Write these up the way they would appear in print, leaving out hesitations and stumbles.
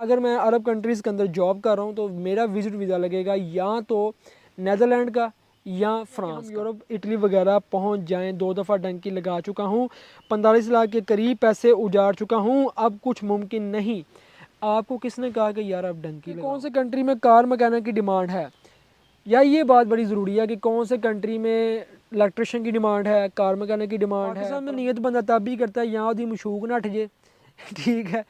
अगर मैं अरब कंट्रीज़ के अंदर जॉब कर रहा हूँ तो मेरा विज़िट वीज़ा लगेगा या तो नेदरलैंड का या फ्रांस। यूरोप इटली वगैरह पहुँच जाएं, 2 दफ़ा डंकी लगा चुका हूँ, 45 लाख के करीब पैसे उजाड़ चुका हूँ, अब कुछ मुमकिन नहीं। आपको किसने कहा कि यार अब डंकी कौन से कंट्री में कार मैकेनिक की डिमांड है, या ये बात बड़ी ज़रूरी है कि कौन से कंट्री में इलेक्ट्रिशियन की डिमांड है, कार मैकेनिक की डिमांड है। पाकिस्तान में नीयत बंदा तब भी करता है यहाँ उसकी मशूक ना हट जाए ठीक है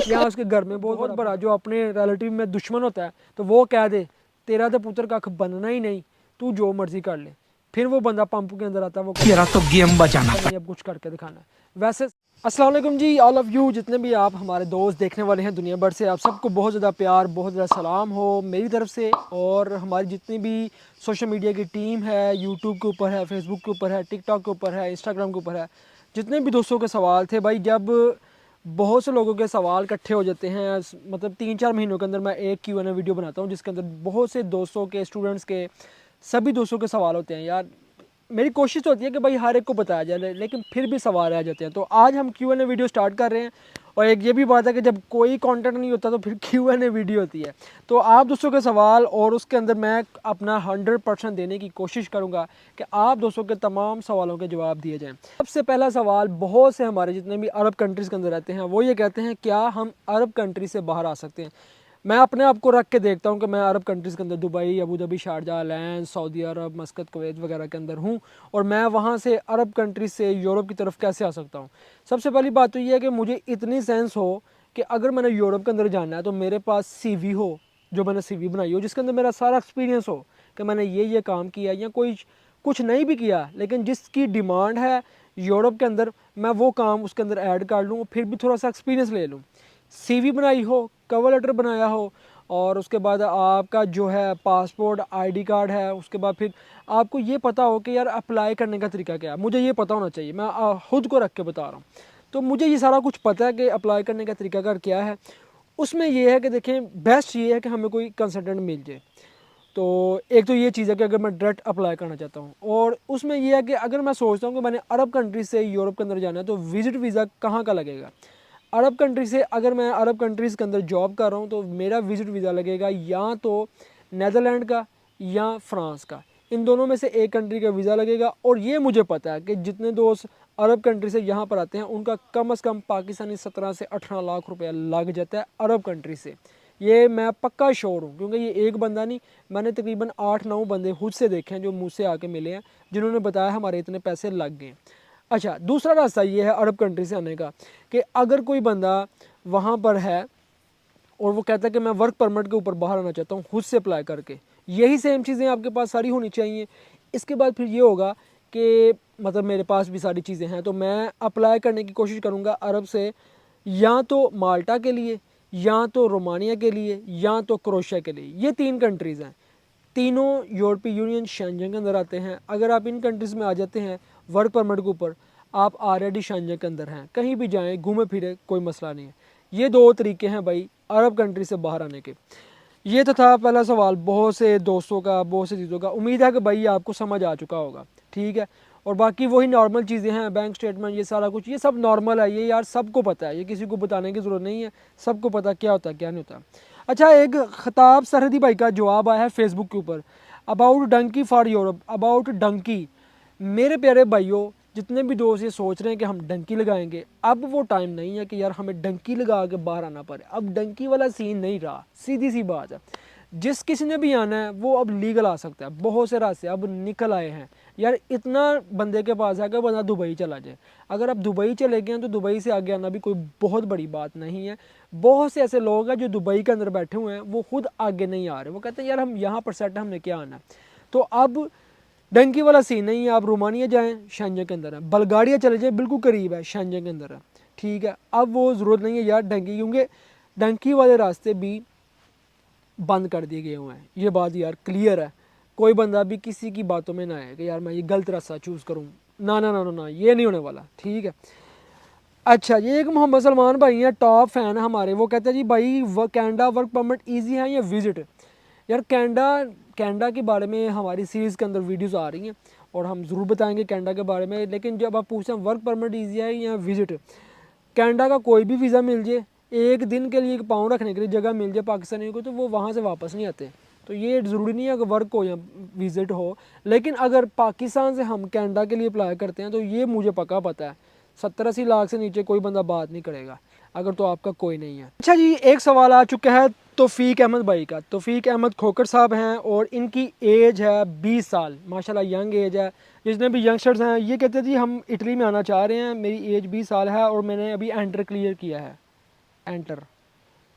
यहाँ उसके घर में बहुत बड़ा जो अपने रिलेटिव में दुश्मन होता है तो वो कह दे तेरा तो पुत्र कख बनना ही नहीं, तू जो मर्जी कर ले, फिर वो बंदा पंप के अंदर आता है, वो तेरा तो गेम बजाना नहीं, अब कुछ करके दिखाना है। वैसे अस्सलाम वालेकुम जी, ऑल ऑफ़ यू जितने भी आप हमारे दोस्त देखने वाले हैं दुनिया भर से, आप सबको बहुत ज़्यादा प्यार, बहुत ज़्यादा सलाम हो मेरी तरफ से। और हमारी जितनी भी सोशल मीडिया की टीम है, यूट्यूब के ऊपर है, फेसबुक के ऊपर है, टिकटॉक के ऊपर है, इंस्टाग्राम के ऊपर है, जितने भी दोस्तों के सवाल थे भाई, जब बहुत से लोगों के सवाल इकट्ठे हो जाते हैं, मतलब 3-4 महीनों के अंदर मैं एक Q&A वीडियो बनाता हूँ जिसके अंदर बहुत से दोस्तों के, स्टूडेंट्स के, सभी दोस्तों के सवाल होते हैं। यार मेरी कोशिश तो होती है कि भाई हर एक को बताया जाए, लेकिन फिर भी सवाल आ जाते हैं। तो आज हम Q&A वीडियो स्टार्ट कर रहे हैं। और एक ये भी बात है कि जब कोई कंटेंट नहीं होता तो फिर Q&A वीडियो होती है। तो आप दोस्तों के सवाल और उसके अंदर मैं अपना 100% देने की कोशिश करूँगा कि आप दोस्तों के तमाम सवालों के जवाब दिए जाएँ। सबसे पहला सवाल बहुत से हमारे जितने भी अरब कंट्रीज़ के अंदर रहते हैं वो ये कहते हैं क्या हम अरब कंट्री से बाहर आ सकते हैं। मैं अपने आप को रख के देखता हूँ कि मैं अरब कंट्रीज़ के अंदर दुबई, अबू धाबी, शारजाह, लैंड, सऊदी अरब, मस्कत, कुवैत वगैरह के अंदर हूँ, और मैं वहाँ से अरब कंट्रीज़ से यूरोप की तरफ कैसे आ सकता हूँ। सबसे पहली बात तो ये है कि मुझे इतनी सेंस हो कि अगर मैंने यूरोप के अंदर जाना है तो मेरे पास CV हो, जो मैंने CV बनाई हो, जिसके अंदर मेरा सारा एक्सपीरियंस हो कि मैंने ये काम किया, या कोई कुछ नहीं भी किया लेकिन जिसकी डिमांड है यूरोप के अंदर, मैं वो काम उसके अंदर ऐड कर लूँ, फिर भी थोड़ा सा एक्सपीरियंस ले लूँ। CV बनाई हो, कवर लेटर बनाया हो, और उसके बाद आपका जो है पासपोर्ट, ID कार्ड है, उसके बाद फिर आपको ये पता हो कि यार अप्लाई करने का तरीका क्या है, मुझे ये पता होना चाहिए। मैं खुद को रख के बता रहा हूँ, तो मुझे ये सारा कुछ पता है कि अप्लाई करने का तरीकाकार क्या है। उसमें ये है कि देखें, बेस्ट ये है कि हमें कोई कंसल्टेंट मिल जाए। तो एक तो ये चीज़ है कि अगर मैं डायरेक्ट अप्लाई करना चाहता हूँ, और उसमें ये है कि अगर मैं सोचता हूँ कि मैंने अरब कंट्री से यूरोप के अंदर जाना है तो विज़िट वीज़ा कहाँ का लगेगा। अरब कंट्री से अगर मैं अरब कंट्रीज़ के अंदर जॉब कर रहा हूँ तो मेरा विज़िट वीज़ा लगेगा या तो नेदरलैंड का या फ्रांस का, इन दोनों में से एक कंट्री का वीज़ा लगेगा। और ये मुझे पता है कि जितने दोस्त अरब कंट्री से यहाँ पर आते हैं उनका कम से कम पाकिस्तानी 17 से 18 लाख रुपया लग जाता है अरब कंट्री से। ये मैं पक्का श्योर हूँ, क्योंकि ये एक बंदा नहीं, मैंने तकरीबन 8-9 बंदे खुद से देखे हैं जो मुझसे आके मिले हैं, जिन्होंने बताया हमारे इतने पैसे लग गए। अच्छा, दूसरा रास्ता ये है अरब कंट्री से आने का कि अगर कोई बंदा वहाँ पर है और वो कहता है कि मैं वर्क परमिट के ऊपर बाहर आना चाहता हूँ खुद से अप्लाई करके, यही सेम चीज़ें आपके पास सारी होनी चाहिए। इसके बाद फिर ये होगा कि मतलब मेरे पास भी सारी चीज़ें हैं, तो मैं अप्लाई करने की कोशिश करूँगा अरब से, या तो माल्टा के लिए, या तो रोमानिया के लिए, या तो क्रोएशिया के लिए। ये 3 कंट्रीज़ हैं, तीनों यूरोपीय यूनियन शेंजन के अंदर आते हैं। अगर आप इन कंट्रीज़ में आ जाते हैं वर्क परमिट के ऊपर, आप ऑलरेडी शेंजन के अंदर हैं, कहीं भी जाएं घूमे फिरे कोई मसला नहीं है। ये 2 तरीके हैं भाई अरब कंट्री से बाहर आने के। ये तो था पहला सवाल बहुत से दोस्तों का, बहुत से चीज़ों का। उम्मीद है कि भाई आपको समझ आ चुका होगा, ठीक है। और बाकी वही नॉर्मल चीज़ें हैं, बैंक स्टेटमेंट, ये सारा कुछ, ये सब नॉर्मल है, ये यार सबको पता है, ये किसी को बताने की ज़रूरत नहीं है, सबको पता क्या होता है क्या नहीं होता। अच्छा, एक ख़ताब सरहदी भाई का जवाब आया है फेसबुक के ऊपर, about dunki for Europe, about dunki. मेरे प्यारे भाइयों, जितने भी दोस्त ये सोच रहे हैं कि हम डंकी लगाएंगे, अब वो टाइम नहीं है कि यार हमें डंकी लगा के बाहर आना पड़े। अब डंकी वाला सीन नहीं रहा, सीधी सी बात है। जिस किसी ने भी आना है वो अब लीगल आ सकता है, बहुत से रास्ते अब निकल आए हैं। यार इतना बंदे के पास है कि बंदा दुबई चला जाए। अगर आप दुबई चले गए हैं तो दुबई से आगे आना भी कोई बहुत बड़ी बात नहीं है। बहुत से ऐसे लोग हैं जो दुबई के अंदर बैठे हुए हैं, वो खुद आगे नहीं आ रहे, वो कहते हैं यार हम यहाँ पर सेट है, हमने क्या आना है। तो अब डंकी वाला सीन नहीं है। आप रोमानिया जाएँ, शेंजन के अंदर है, बल्गारिया चले जाएँ, बिल्कुल करीब है, शेंजन के अंदर है, ठीक है। अब वो ज़रूरत नहीं है यार डंकी, क्योंकि डंकी वाले रास्ते भी बंद कर दिए गए हुए हैं। ये बात यार क्लियर है, कोई बंदा भी किसी की बातों में ना आए कि यार मैं ये गलत रास्ता चूज़ करूँ, ना ना ना ना ना, ये नहीं होने वाला, ठीक है। अच्छा, ये एक मोहम्मद सलमान भाई हैं, टॉप फ़ैन है हमारे, वो कहते हैं जी भाई कनाडा वर्क परमिट ईजी है या विज़िट। यार कनाडा के बारे में हमारी सीरीज़ के अंदर वीडियोस आ रही हैं और हम ज़रूर बताएंगे कनाडा के बारे में, लेकिन जब आप पूछते हैं वर्क परमिट ईजी है या विज़िट, कनाडा का कोई भी वीज़ा मिल जाए, एक दिन के लिए एक पाँव रखने के लिए जगह मिल जाए पाकिस्तानियों को तो वो वहाँ से वापस नहीं आते। तो ये ज़रूरी नहीं है कि वर्क हो या विज़िट हो, लेकिन अगर पाकिस्तान से हम कनाडा के लिए अप्लाई करते हैं तो ये मुझे पता है 70-80 लाख से नीचे कोई बंदा बात नहीं करेगा अगर तो आपका कोई नहीं है। अच्छा जी, एक सवाल आ चुका है तौफीक अहमद भाई का। तौफीक अहमद खोकर साहब हैं और इनकी एज है 20 साल, माशाल्लाह यंग एज है। जितने भी यंगस्टर्स हैं ये कहते हैं जी हम इटली में आना चाह रहे हैं, मेरी एज 20 साल है और मैंने अभी एंटर क्लियर किया है। एंटर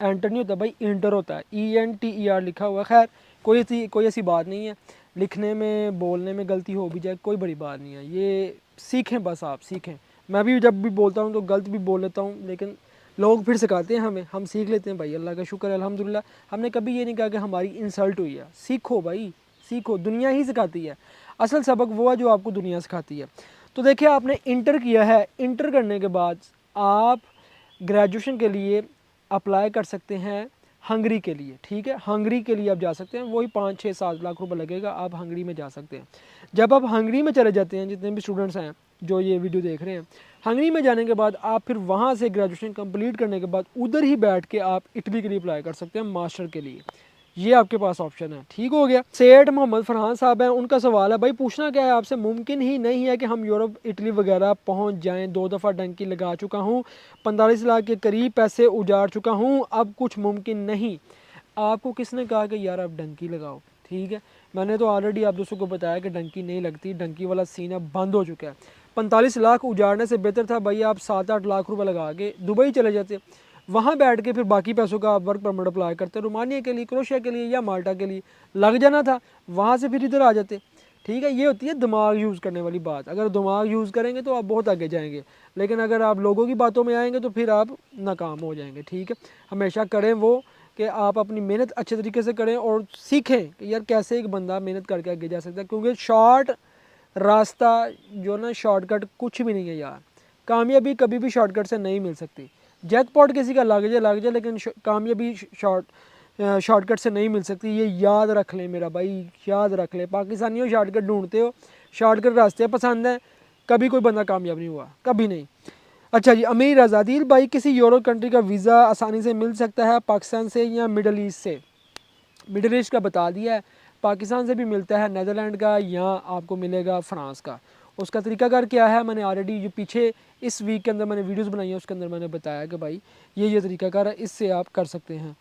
नहीं होता भाई, इंटर होता है, ENTER लिखा हुआ है। खैर कोई ऐसी बात नहीं है, लिखने में बोलने में गलती हो भी जाए कोई बड़ी बात नहीं है, ये सीखें, बस आप सीखें। मैं भी जब भी बोलता हूँ तो गलत भी बोल लेता हूँ, लेकिन लोग फिर सिखाते हैं हमें, हम सीख लेते हैं भाई, अल्लाह का शुक्र है अल्हम्दुलिल्लाह। हमने कभी ये नहीं कहा कि हमारी इंसल्ट हुई है। सीखो भाई सीखो, दुनिया ही सिखाती है, असल सबक वो है जो आपको दुनिया सिखाती है। तो देखिए आपने इंटर किया है, इंटर करने के बाद आप ग्रेजुएशन के लिए अप्लाई कर सकते हैं हंगरी के लिए, ठीक है। हंगरी के लिए आप जा सकते हैं, वही 5-6-7 लाख रुपए लगेगा, आप हंगरी में जा सकते हैं। जब आप हंगरी में चले जाते हैं, जितने भी स्टूडेंट्स हैं जो ये वीडियो देख रहे हैं, हंगरी में जाने के बाद आप फिर वहाँ से ग्रेजुएशन कंप्लीट करने के बाद उधर ही बैठ के आप इटली के लिए अप्लाई कर सकते हैं मास्टर के लिए। ये आपके पास ऑप्शन है, ठीक हो गया। सेठ मोहम्मद फरहान साहब हैं, उनका सवाल है भाई पूछना क्या है आपसे, मुमकिन ही नहीं है कि हम यूरोप इटली वगैरह पहुंच जाएं, 2 दफ़ा डंकी लगा चुका हूं, 45 लाख के करीब पैसे उजाड़ चुका हूं, अब कुछ मुमकिन नहीं। आपको किसने कहा कि यार आप डंकी लगाओ, ठीक है। मैंने तो ऑलरेडी आप दोस्तों को बताया कि डंकी नहीं लगती, डंकी वाला सीन अब बंद हो चुका है। 45 लाख उजाड़ने से बेहतर था भाई आप 7-8 लाख रुपए लगा के दुबई चले जाते, वहाँ बैठ के फिर बाकी पैसों का आप वर्क परमिट अप्लाई करते, रोमानिया के लिए, क्रोशिया के लिए या माल्टा के लिए लग जाना था, वहाँ से फिर इधर आ जाते, ठीक है। ये होती है दिमाग यूज़ करने वाली बात, अगर दिमाग यूज़ करेंगे तो आप बहुत आगे जाएंगे, लेकिन अगर आप लोगों की बातों में आएंगे तो फिर आप नाकाम हो जाएंगे, ठीक है। हमेशा करें वो कि आप अपनी मेहनत अच्छे तरीके से करें और सीखें कि यार कैसे एक बंदा मेहनत करके आगे जा सकता है, क्योंकि शॉर्ट रास्ता जो ना, शॉर्टकट कुछ भी नहीं है यार, कामयाबी कभी भी शॉर्टकट से नहीं मिल सकती। जैकपॉट किसी का लग जाए, लेकिन कामयाबी शॉर्टकट से नहीं मिल सकती, ये याद रख लें मेरा भाई, याद रख लें। पाकिस्तानियों शॉर्टकट ढूंढते हो, शॉर्टकट रास्ते पसंद हैं, कभी कोई बंदा कामयाब नहीं हुआ, कभी नहीं। अच्छा जी, अमीर आज़ादील भाई, किसी यूरोप कंट्री का वीज़ा आसानी से मिल सकता है पाकिस्तान से या मिडल ईस्ट से? मिडल ईस्ट का बता दिया है, पाकिस्तान से भी मिलता है, नीदरलैंड का, या आपको मिलेगा फ्रांस का। उसका तरीकाकार क्या है मैंने ऑलरेडी जो पीछे इस वीक के अंदर मैंने वीडियोस बनाई है उसके अंदर मैंने बताया कि भाई ये तरीकाकार है, इससे आप कर सकते हैं।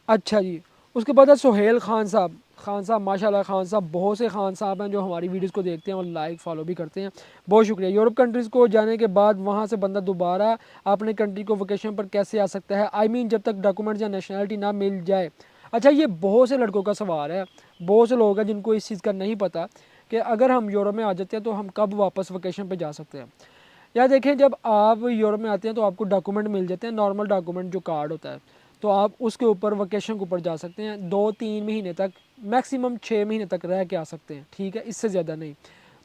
अच्छा जी, उसके बाद है सुहेल खान साहब। खान साहब माशाल्लाह, खान साहब बहुत से खान साहब हैं जो हमारी वीडियोस को देखते हैं और लाइक फॉलो भी करते हैं, बहुत शुक्रिया। यूरोप कंट्रीज़ को जाने के बाद वहाँ से बंदा दोबारा अपने कंट्री को वोकेशन पर कैसे आ सकता है, आई मीन जब तक डॉक्यूमेंट्स या नेशनलिटी ना मिल जाए। अच्छा, ये बहुत से लड़कों का सवाल है, बहुत से लोग हैं जिनको इस चीज़ का नहीं पता कि अगर हम यूरोप में आ जाते हैं तो हम कब वापस वोकेशन पर जा सकते हैं। या देखें, जब आप यूरोप में आते हैं तो आपको डॉक्यूमेंट मिल जाते हैं, नॉर्मल डॉक्यूमेंट जो कार्ड होता है, तो आप उसके ऊपर वोकेशन के ऊपर जा सकते हैं, 2-3 महीने तक, मैक्सिमम 6 महीने तक रह के आ सकते हैं, ठीक है, इससे ज़्यादा नहीं।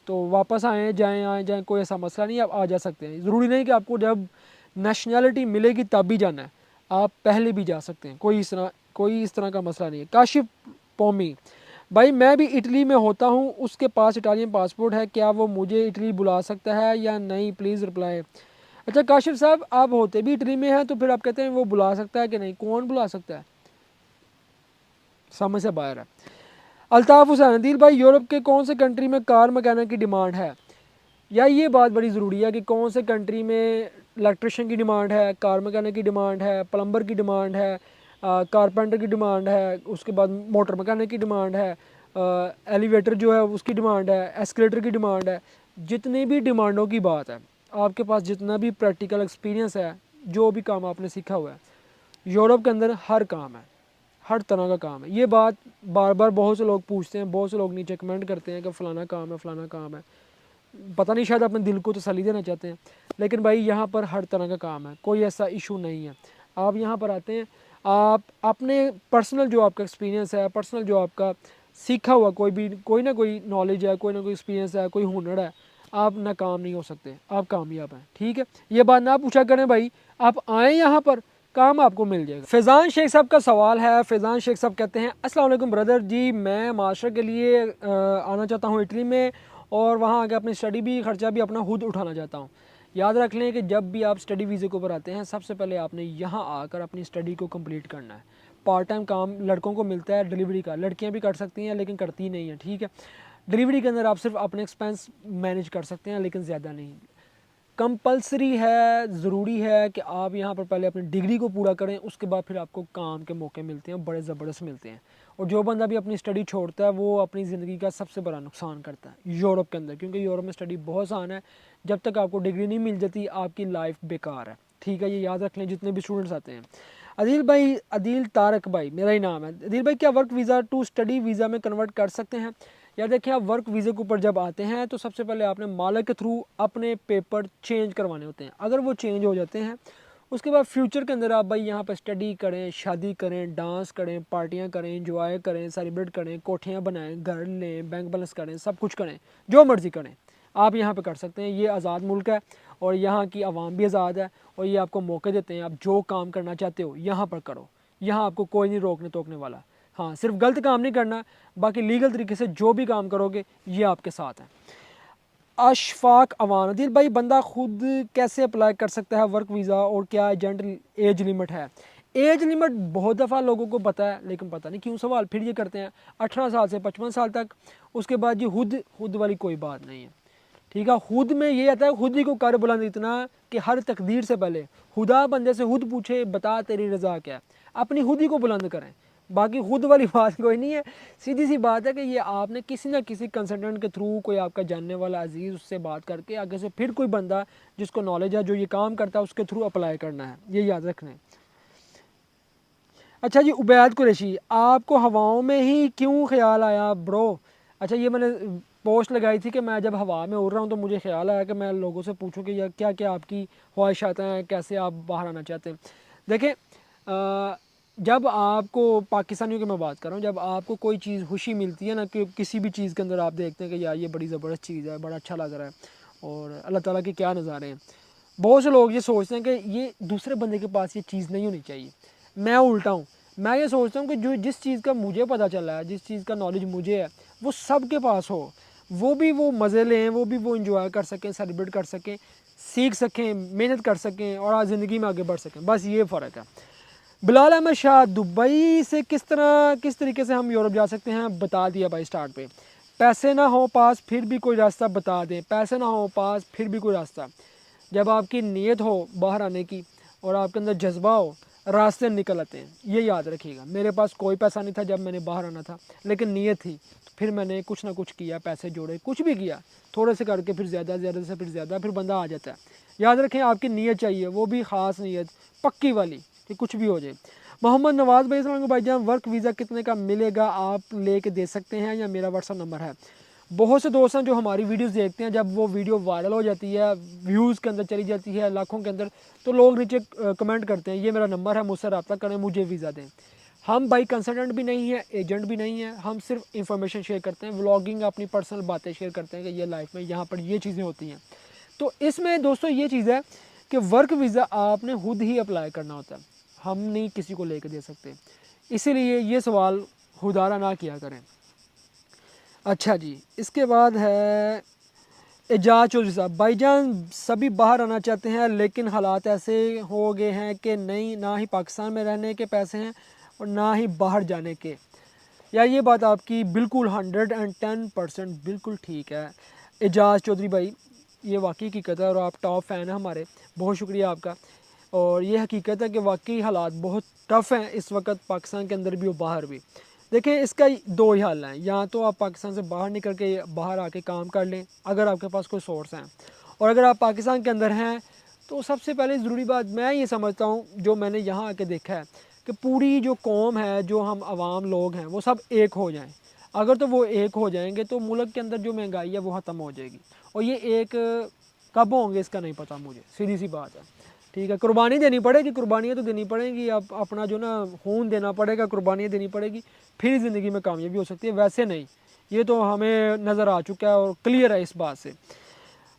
तो वापस आए जाएँ कोई ऐसा मसला नहीं, आप आ जा सकते हैं। ज़रूरी नहीं कि आपको जब नेशनैलिटी मिलेगी तब भी जाना है, आप पहले भी जा सकते हैं, कोई इस तरह का मसला नहीं है। काशिफ पोमी भाई, मैं भी इटली में होता हूँ, उसके पास इटालियन पासपोर्ट है, क्या वो मुझे इटली बुला सकता है या नहीं, प्लीज़ रिप्लाई। अच्छा काशिफ साहब, आप होते भी इटली में हैं तो फिर आप कहते हैं वो बुला सकता है कि नहीं, कौन बुला सकता है, समझ से बाहर है। अल्ताफ़ हुसैन दिल भाई, यूरोप के कौन से कंट्री में कार मैकेनिक की डिमांड है? या ये बात बड़ी ज़रूरी है कि कौन से कंट्री में इलेक्ट्रिशियन की डिमांड है, कार मैकेनिक की डिमांड है, प्लम्बर की डिमांड है, कारपेंटर की डिमांड है, उसके बाद मोटर मैकेनिक की डिमांड है, एलिवेटर जो है उसकी डिमांड है, एस्केलेटर की डिमांड है। जितनी भी डिमांडों की बात है, आपके पास जितना भी प्रैक्टिकल एक्सपीरियंस है, जो भी काम आपने सीखा हुआ है, यूरोप के अंदर हर काम है, हर तरह का काम है। ये बात बार बार बहुत से लोग पूछते हैं, बहुत से लोग नीचे कमेंट करते हैं कि फ़लाना काम है, फ़लाना काम है। पता नहीं, शायद अपने दिल को तसल्ली देना चाहते हैं, लेकिन भाई यहाँ पर हर तरह का काम है, कोई ऐसा इशू नहीं है। आप यहाँ पर आते हैं, आप अपने पर्सनल जो आपका एक्सपीरियंस है, पर्सनल जो आपका सीखा हुआ कोई ना कोई नॉलेज है, कोई ना कोई एक्सपीरियंस है, कोई हुनर है, आप नाकाम नहीं हो सकते, आप कामयाब हैं, ठीक है। ये बात ना पूछा करें भाई, आप आएँ यहाँ पर, काम आपको मिल जाएगा। फैज़ान शेख साहब का सवाल है। फैज़ान शेख साहब कहते हैं, अस्सलाम वालेकुम ब्रदर जी, मैं मास्टर के लिए आना चाहता हूँ इटली में, और वहाँ आके अपनी स्टडी भी खर्चा भी अपना खुद उठाना चाहता हूँ। याद रख लें कि जब भी आप स्टडी वीज़े के ऊपर आते हैं, सबसे पहले आपने यहाँ आकर अपनी स्टडी को कंप्लीट करना है। पार्ट टाइम काम लड़कों को मिलता है डिलीवरी का, लड़कियाँ भी कर सकती हैं लेकिन करती नहीं हैं, ठीक है। डिलीवरी के अंदर आप सिर्फ अपने एक्सपेंस मैनेज कर सकते हैं लेकिन ज़्यादा नहीं। कंपलसरी है, ज़रूरी है कि आप यहाँ पर पहले अपनी डिग्री को पूरा करें, उसके बाद फिर आपको काम के मौके मिलते हैं, बड़े ज़बरदस्त मिलते हैं। और जो बंदा भी अपनी स्टडी छोड़ता है वो अपनी ज़िंदगी का सबसे बड़ा नुकसान करता है यूरोप के अंदर, क्योंकि यूरोप में स्टडी बहुत आसान है। जब तक आपको डिग्री नहीं मिल जाती आपकी लाइफ बेकार है, ठीक है। ये याद रख लें जितने भी स्टूडेंट्स आते हैं। अदील भाई, अदील तारक भाई मेरा ही नाम है। अदील भाई, क्या work visa to study visa में कन्वर्ट कर सकते हैं? या देखिए, आप वर्क वीज़े के ऊपर जब आते हैं तो सबसे पहले आपने मालिक के थ्रू अपने पेपर चेंज करवाने होते हैं। अगर वो चेंज हो जाते हैं, उसके बाद फ्यूचर के अंदर आप भाई यहाँ पर स्टडी करें, शादी करें, डांस करें, पार्टियाँ करें, इंजॉय करें, सेलिब्रेट करें, कोठियाँ बनाएं, घर लें, बैंक बैलेंस करें, सब कुछ करें, जो मर्ज़ी करें आप यहाँ पे कर सकते हैं। ये आज़ाद मुल्क है और यहाँ की आवाम भी आज़ाद है और ये आपको मौके देते हैं, आप जो काम करना चाहते हो यहाँ पर करो, यहाँ आपको कोई नहीं रोकने टोकने वाला। हाँ, सिर्फ गलत काम नहीं करना, बाकी लीगल तरीके से जो भी काम करोगे ये आपके साथ है। अशफाक अवान, अदील भाई, बंदा खुद कैसे अप्लाई कर सकता है वर्क वीज़ा और क्या एजेंट एज लिमिट है? एज लिमिट बहुत दफ़ा लोगों को पता है लेकिन पता नहीं क्यों सवाल फिर ये करते हैं 18 साल से 55 साल तक। उसके बाद ये खुद वाली कोई बात नहीं है, ठीक है। खुद में ये आता है, खुद ही को कर बुलंद इतना कि हर तकदीर से पहले खुदा बंदे से खुद पूछे बता तेरी रज़ा क्या है, अपनी खुद ही को बुलंद करें। बाकी खुद वाली बात कोई नहीं है। सीधी सी बात है कि ये आपने किसी ना किसी कंसल्टेंट के थ्रू, कोई आपका जानने वाला अजीज़, उससे बात करके आगे से फिर कोई बंदा जिसको नॉलेज है, जो ये काम करता है, उसके थ्रू अप्लाई करना है, ये याद रखना है। अच्छा जी, उबैद कुरैशी, आपको हवाओं में ही क्यों ख्याल आया ब्रो? अच्छा, ये मैंने पोस्ट लगाई थी कि मैं जब हवा में उड़ रहा हूँ तो मुझे ख्याल आया कि मैं लोगों से पूछूं कि यार क्या क्या आपकी ख्वाहिशात हैं, कैसे आप बाहर आना चाहते हैं। देखें, जब आपको, पाकिस्तानियों की मैं बात कर रहा हूँ, जब आपको कोई चीज़ खुशी मिलती है ना, कि किसी भी चीज़ के अंदर आप देखते हैं कि यार ये बड़ी ज़बरदस्त चीज़ है, बड़ा अच्छा लग रहा है और अल्लाह ताला के क्या नज़ारे हैं। बहुत से लोग ये सोचते हैं कि ये दूसरे बंदे के पास ये चीज़ नहीं होनी चाहिए। मैं उल्टा हूँ, मैं ये सोचता हूँ कि जो जिस चीज़ का मुझे पता चला है, जिस चीज़ का नॉलेज मुझे है, वो सब के पास हो, वो भी वो मज़े लें, वो भी वो इंजॉय कर सकें, सेलिब्रेट कर सकें, सीख सकें, मेहनत कर सकें और आज ज़िंदगी में आगे बढ़ सकें। बस ये फ़र्क है। बिलाल अहमद शाह, दुबई से किस तरीके से हम यूरोप जा सकते हैं? बता दिया भाई स्टार्ट पे। पैसे ना हो पास फिर भी कोई रास्ता बता दें, पैसे ना हो पास फिर भी कोई रास्ता। जब आपकी नीयत हो बाहर आने की और आपके अंदर जज्बा हो, रास्ते निकल आते हैं, ये याद रखिएगा। मेरे पास कोई पैसा नहीं था जब मैंने बाहर आना था, लेकिन नीयत थी, फिर मैंने कुछ ना कुछ किया, पैसे जोड़े, कुछ भी किया, थोड़े से करके फिर ज़्यादा से फिर ज़्यादा, फिर बंदा आ जाता है। याद रखें, आपकी नीयत चाहिए, वो भी ख़ास नीयत, पक्की वाली, कि कुछ भी हो जाए। मोहम्मद नवाज़ भाई, अस्सलाम वालेकुम भाईजान, वर्क वीज़ा कितने का मिलेगा, आप लेके दे सकते हैं या मेरा व्हाट्सअप नंबर है? बहुत से दोस्त हैं जो हमारी वीडियोस देखते हैं, जब वो वीडियो वायरल हो जाती है, व्यूज़ के अंदर चली जाती है, लाखों के अंदर, तो लोग नीचे कमेंट करते हैं ये मेरा नंबर है, मुझसे रब्ता करें, मुझे वीज़ा दें। हम भाई कंसल्टेंट भी नहीं है, एजेंट भी नहीं है, हम सिर्फ इंफॉर्मेशन शेयर करते हैं, व्लॉगिंग, अपनी पर्सनल बातें शेयर करते हैं कि ये लाइफ में यहाँ पर ये चीज़ें होती हैं। तो इसमें दोस्तों ये चीज़ है कि वर्क वीज़ा आपने खुद ही अप्लाई करना होता है, हम नहीं किसी को लेकर दे सकते। इसीलिए ये सवाल खुदारा ना किया करें। अच्छा जी, इसके बाद है एजाज चौधरी साहब, भाईजान सभी बाहर आना चाहते हैं लेकिन हालात ऐसे हो गए हैं कि नहीं, ना ही पाकिस्तान में रहने के पैसे हैं और ना ही बाहर जाने के। यार ये बात आपकी बिल्कुल 110% बिल्कुल ठीक है एजाज चौधरी भाई, ये वाकई हकीकत है और आप टॉप फ़ैन हैं हमारे, बहुत शुक्रिया आपका। और ये हकीकत है कि वाकई हालात बहुत टफ़ हैं इस वक्त, पाकिस्तान के अंदर भी और बाहर भी। देखिए, इसका दो ही हल हैं, या तो आप पाकिस्तान से बाहर निकल के बाहर आके काम कर लें अगर आपके पास कोई सोर्स हैं, और अगर आप पाकिस्तान के अंदर हैं तो सबसे पहले ज़रूरी बात मैं ये समझता हूँ, जो मैंने यहाँ आके देखा है, कि पूरी जो कौम है, जो हम आवाम लोग हैं, वो सब एक हो जाएं। अगर तो वो एक हो जाएंगे तो मुल्क के अंदर जो महंगाई है वो ख़त्म हो जाएगी। और ये एक कब होंगे इसका नहीं पता मुझे, सीधी सी बात है, ठीक है। कुर्बानी देनी पड़ेगी, कुर्बानियाँ तो देनी पड़ेंगी, अब अपना जो ना खून देना पड़ेगा, कुर्बानियाँ देनी पड़ेगी, फिर ज़िंदगी में कामयाबी हो सकती है, वैसे नहीं। ये तो हमें नज़र आ चुका है और क्लियर है इस बात से।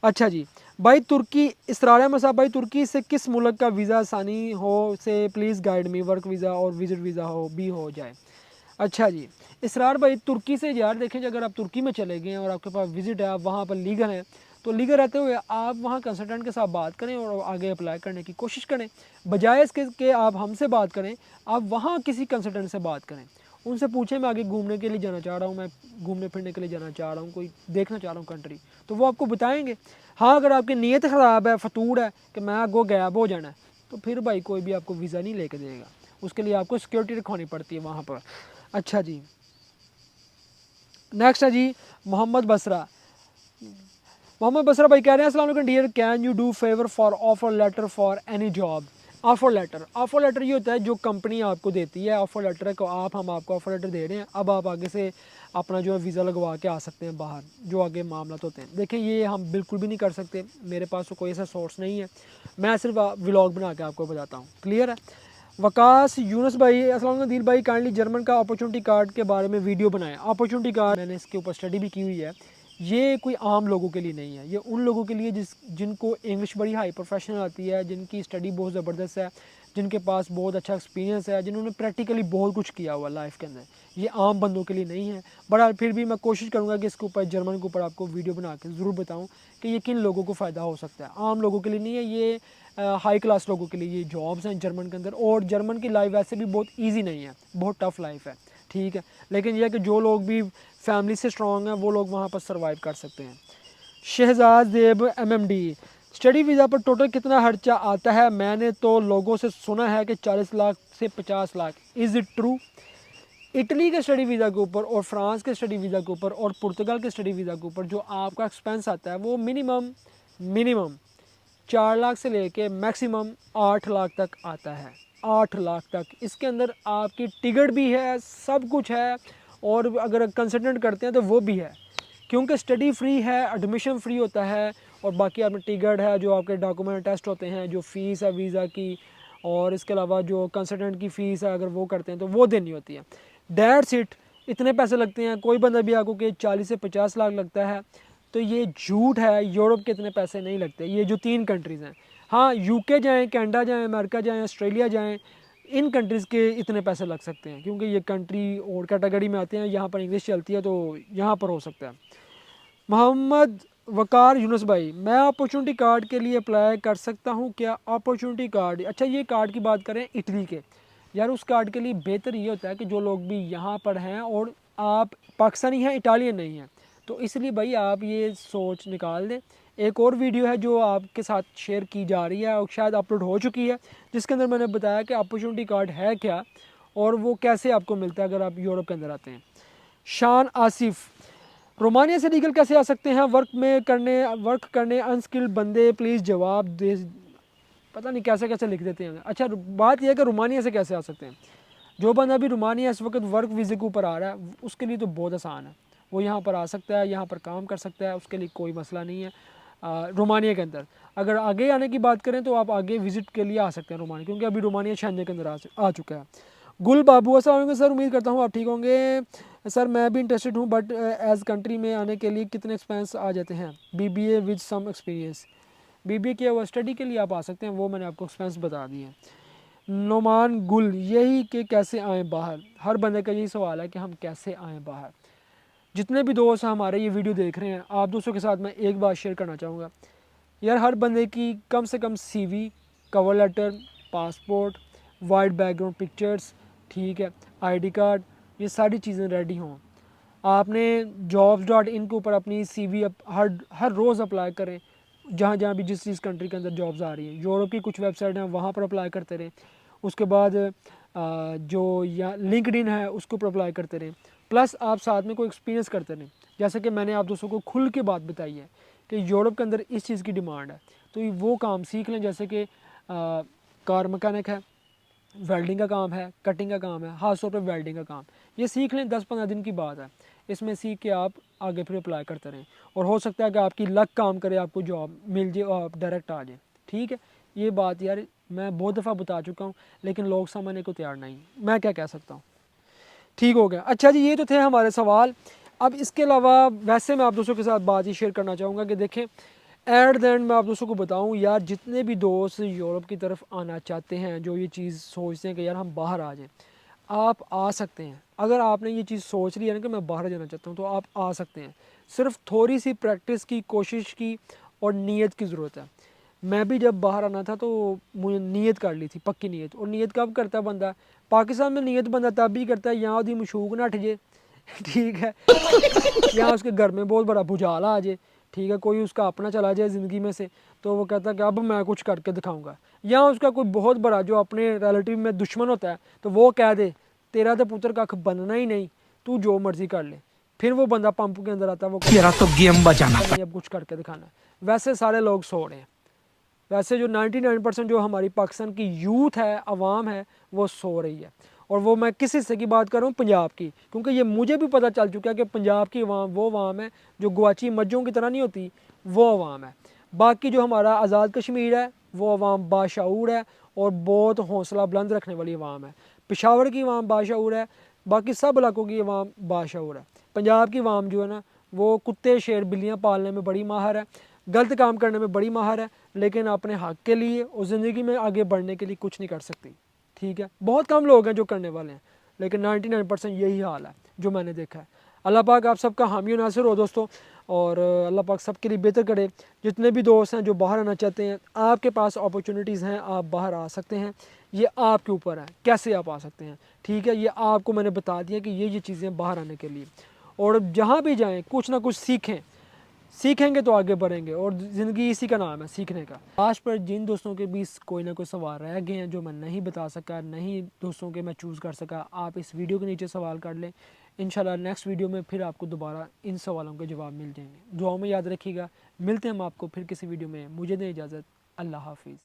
अच्छा जी भाई, तुर्की, इसरार अहमद साहब भाई, तुर्की से किस मुल्क का वीज़ा आसानी हो से please guide me, work visa और विज़िट वीज़ा हो जाए। अच्छा जी इसरार भाई, तुर्की से यार देखें, अगर आप तुर्की में चले गए हैं और आपके पास विज़िट है, आप वहाँ पर लीगल हैं, तो लीगल रहते हुए आप वहाँ कंसल्टेंट के साथ बात करें और आगे अप्लाई करने की कोशिश करें, बजाय इसके कि आप हमसे बात करें, आप वहाँ किसी कंसल्टेंट से बात करें, उनसे पूछें मैं आगे घूमने के लिए जाना चाह रहा हूँ, मैं घूमने फिरने के लिए जाना चाह रहा हूँ, कोई देखना चाह रहा हूँ कंट्री, तो वो आपको बताएंगे। हाँ, अगर आपकी नीयत ख़राब है, फतूर है कि मैं आगो गैब हो जाना है, तो फिर भाई कोई भी आपको वीज़ा नहीं लेके देगा, उसके लिए आपको सिक्योरिटी रखवानी पड़ती है वहाँ पर। अच्छा जी, नेक्स्ट है जी मोहम्मद बसरा। मोहम्मद बसरा भाई कह रहे हैं अस्सलाम वालेकुम dear, can you do favour for offer letter for any job. Offer letter ये होता है जो कंपनी आपको देती है, ऑफर लेटर है को हम आपको ऑफर लेटर दे रहे हैं, अब आप आगे से अपना जो है वीज़ा लगवा के आ सकते हैं बाहर, जो आगे मामला होते हैं। देखें ये हम बिल्कुल भी नहीं कर सकते, मेरे पास तो कोई ऐसा सोर्स नहीं है, मैं सिर्फ व्लॉग बना के आपको बताता हूँ। क्लियर है। वकास यूनुस भाई अस्सलाम वालेकुम दिल भाई, काइंडली जर्मन का अपॉर्चुनिटी कार्ड के बारे में वीडियो बनाएं। अपॉर्चुनिटी कार्ड मैंने इसके ऊपर स्टडी भी की हुई है, ये कोई आम लोगों के लिए नहीं है, ये उन लोगों के लिए जिनको इंग्लिश बड़ी हाई प्रोफेशनल आती है, जिनकी स्टडी बहुत ज़बरदस्त है, जिनके पास बहुत अच्छा एक्सपीरियंस है, जिन्होंने प्रैक्टिकली बहुत कुछ किया हुआ लाइफ के अंदर, ये आम बंदों के लिए नहीं है। बट फिर भी मैं कोशिश करूँगा कि इसके ऊपर जर्मन के ऊपर आपको वीडियो बना के ज़रूर बताऊँ कि ये किन लोगों को फ़ायदा हो सकता है, आम लोगों के लिए नहीं है, ये हाई क्लास लोगों के लिए ये जॉब्स हैं जर्मन के अंदर। और जर्मन की लाइफ वैसे भी बहुत ईजी नहीं है, बहुत टफ़ लाइफ है, ठीक है, लेकिन यह कि जो लोग भी फैमिली से स्ट्रॉन्ग हैं वो लोग वहाँ पर सर्वाइव कर सकते हैं। Shahzad Zeb MMD, study visa पर टोटल कितना खर्चा आता है? मैंने तो लोगों से सुना है कि 40 लाख से 50 lakh. Is it true? Italy के स्टडी वीज़ा के ऊपर और फ्रांस के स्टडी वीज़ा के ऊपर और पुर्तगाल के स्टडी वीज़ा के ऊपर जो आपका एक्सपेंस आता है वो मिनिमम 4 लाख से लेके मैक्सिमम 8 लाख तक आता है, 8 लाख तक। इसके अंदर आपकी टिकट भी है, सब कुछ है, और अगर कंसल्टेंट करते हैं तो वो भी है, क्योंकि स्टडी फ्री है, एडमिशन फ्री होता है, और बाकी आपने टिकट है, जो आपके डॉक्यूमेंट टेस्ट होते हैं, जो फ़ीस है वीज़ा की, और इसके अलावा जो कंसल्टेंट की फ़ीस है अगर वो करते हैं तो वो देनी होती है। दैट्स इट, इतने पैसे लगते हैं। कोई बंदा भी आपको कि 40 से 50 लाख लगता है तो ये झूठ है, यूरोप के इतने पैसे नहीं लगते। ये जो 3 कंट्रीज़ हैं, हाँ UK जाएँ, कनाडा जाएँ, अमेरिका जाएँ, ऑस्ट्रेलिया जाएँ, इन कंट्रीज़ के इतने पैसे लग सकते हैं, क्योंकि ये कंट्री और कैटेगरी में आते हैं, यहाँ पर इंग्लिश चलती है तो यहाँ पर हो सकता है। मोहम्मद वकार यूनुस भाई, मैं अपॉर्चुनिटी कार्ड के लिए अप्लाई कर सकता हूँ क्या? अपॉर्चुनिटी कार्ड, अच्छा ये कार्ड की बात करें इटली के, यार उस कार्ड के लिए बेहतर ये होता है कि जो लोग भी यहाँ पर हैं और आप पाकिस्तानी हैं, इटालियन नहीं हैं, तो इसलिए भाई आप ये सोच निकाल दें। एक और वीडियो है जो आपके साथ शेयर की जा रही है और शायद अपलोड हो चुकी है, जिसके अंदर मैंने बताया कि अपॉर्चुनिटी कार्ड है क्या और वो कैसे आपको मिलता है अगर आप यूरोप के अंदर आते हैं। शान आसिफ, रोमानिया से लीगल कैसे आ सकते हैं? वर्क करने अनस्किल्ड बंदे, प्लीज़ जवाब दे। पता नहीं कैसे कैसे लिख देते हैं। अच्छा बात यह है कि रोमानिया से कैसे आ सकते हैं? जो बंदा अभी रोमानिया इस वक्त वर्क वीज़े के ऊपर आ रहा है उसके लिए तो बहुत आसान है, वो यहाँ पर आ सकता है, यहाँ पर काम कर सकता है, उसके लिए कोई मसला नहीं है। रोमानिया के अंदर अगर आगे आने की बात करें तो आप आगे विज़िट के लिए आ सकते हैं रोमानिया, क्योंकि अभी रोमानिया शंघन के अंदर आ चुका है। गुल बाबू, अस्सलाम वालेकुम सर, उम्मीद करता हूँ आप ठीक होंगे। सर मैं भी इंटरेस्टेड हूँ, बट एज़ कंट्री में आने के लिए कितने एक्सपेंस आ जाते हैं? BBA with some experience. BBA किया हुआ स्टडी के लिए आप आ सकते हैं, वो मैंने आपको एक्सपेंस बता दिए हैं। नोमान गुल, यही कि कैसे आएँ बाहर? हर बंदे का यही सवाल है कि हम कैसे आएँ बाहर। जितने भी दोस्त हमारे ये वीडियो देख रहे हैं, आप दोस्तों के साथ मैं एक बात शेयर करना चाहूँगा, यार हर बंदे की कम से कम CV, cover letter, passport, white background pictures, ठीक है, ID कार्ड, ये सारी चीज़ें रेडी हों। आपने jobs.in के ऊपर अपनी CV हर रोज़ अप्लाई करें, जहाँ जहाँ भी जिस कंट्री के अंदर जॉब्स आ रही हैं। यूरोप की कुछ वेबसाइट हैं वहाँ पर अप्लाई करते रहें। उसके बाद जो या लिंक्डइन है उसके ऊपर अप्लाई करते रहें। प्लस आप साथ में कोई एक्सपीरियंस करते रहें, जैसे कि मैंने आप दोस्तों को खुल के बात बताई है कि यूरोप के अंदर इस चीज़ की डिमांड है, तो ये वो काम सीख लें, जैसे कि कार मैकेनिक है, वेल्डिंग का काम है, कटिंग का काम है, खास तौर पर वेल्डिंग का काम, ये सीख लें। 10-15 दिन की बात है, इसमें सीख के आप आगे फिर अप्लाई करते रहें, और हो सकता है कि आपकी लक काम करे, आपको जॉब मिल जाए और आप डायरेक्ट आ जाए। ठीक है, ये बात यार मैं बहुत दफ़ा बता चुका हूँ, लेकिन लोग समझने को तैयार नहीं, मैं क्या कह सकता हूँ। ठीक हो गया। अच्छा जी, ये तो थे हमारे सवाल। अब इसके अलावा वैसे मैं आप दोस्तों के साथ बात ही शेयर करना चाहूँगा कि देखें, एट द एंड मैं आप दोस्तों को बताऊं, यार जितने भी दोस्त यूरोप की तरफ आना चाहते हैं, जो ये चीज़ सोचते हैं कि यार हम बाहर आ जाएं, आप आ सकते हैं। अगर आपने ये चीज़ सोच ली है ना कि मैं बाहर जाना चाहता हूँ, तो आप आ सकते हैं। सिर्फ थोड़ी सी प्रैक्टिस की, कोशिश की और नीयत की ज़रूरत है। मैं भी जब बाहर आना था तो मुझे नीयत कर ली थी, पक्की नीयत। और नीयत कब करता बंदा? पाकिस्तान में नीयत बंदा तब भी करता है यहाँ उसकी मशूक ना हट जाए, ठीक है, या उसके घर में बहुत बड़ा भुजाल आ जाए, ठीक है, कोई उसका अपना चला जाए ज़िंदगी में से, तो वो कहता है कि अब मैं कुछ करके दिखाऊंगा। या उसका कोई बहुत बड़ा जो अपने रिलेटिव में दुश्मन होता है, तो वो कह दे तेरा तो पुत्र कख बनना ही नहीं, तू जो मर्ज़ी कर ले। फिर वो बंदा पंप के अंदर आता है, वो मेरा तो गेम बजाना नहीं अब कुछ करके दिखाना है। वैसे सारे लोग सो रहे हैं। वैसे जो 99% जो हमारी पाकिस्तान की यूथ है, आवाम है, वो सो रही है। और वो मैं किस हिस्से की बात कर रहा हूँ? पंजाब की। क्योंकि ये मुझे भी पता चल चुका है कि पंजाब की अवाम वो अवाम है जो गुआची मज्जों की तरह नहीं होती, वो अवाम है। बाकी जो हमारा आज़ाद कश्मीर है, वो अवाम बाशऊर है और बहुत हौसला बुलंद रखने वाली अवाम है। पेशावर की अवाम बाशऊर है, बाकी सब इलाकों की अवाम बाशऊर है। पंजाब की अवाम जो है ना, वो कुत्ते शेर बिल्लियाँ पालने में बड़ी माहिर है, गलत काम करने में बड़ी माहिर है, लेकिन अपने हक़ के लिए और ज़िंदगी में आगे बढ़ने के लिए कुछ नहीं कर सकती, ठीक है। बहुत कम लोग हैं जो करने वाले हैं, लेकिन 99% यही हाल है जो मैंने देखा है। अल्लाह पाक आप सबका हामी और नासिर हो दोस्तों, और अल्लाह पाक सबके लिए बेहतर करे। जितने भी दोस्त हैं जो बाहर आना चाहते हैं, आपके पास अपॉर्चुनिटीज़ हैं, आप बाहर आ सकते हैं। ये आपके ऊपर है कैसे आप आ सकते हैं, ठीक है। ये आपको मैंने बता दिया कि ये चीज़ें बाहर आने के लिए। और जहाँ भी जाएँ कुछ ना कुछ सीखें, सीखेंगे तो आगे बढ़ेंगे, और ज़िंदगी इसी का नाम है, सीखने का। लास्ट पर जिन दोस्तों के बीच कोई ना कोई सवाल रह गए हैं जो मैं नहीं बता सका, नहीं दोस्तों के मैं चूज़ कर सका, आप इस वीडियो के नीचे सवाल कर लें। इंशाल्लाह नेक्स्ट वीडियो में फिर आपको दोबारा इन सवालों के जवाब मिल जाएंगे। दुआओं में याद रखिएगा। मिलते हैं हम आपको फिर किसी वीडियो में। मुझे दें इजाज़त। अल्लाह हाफिज़।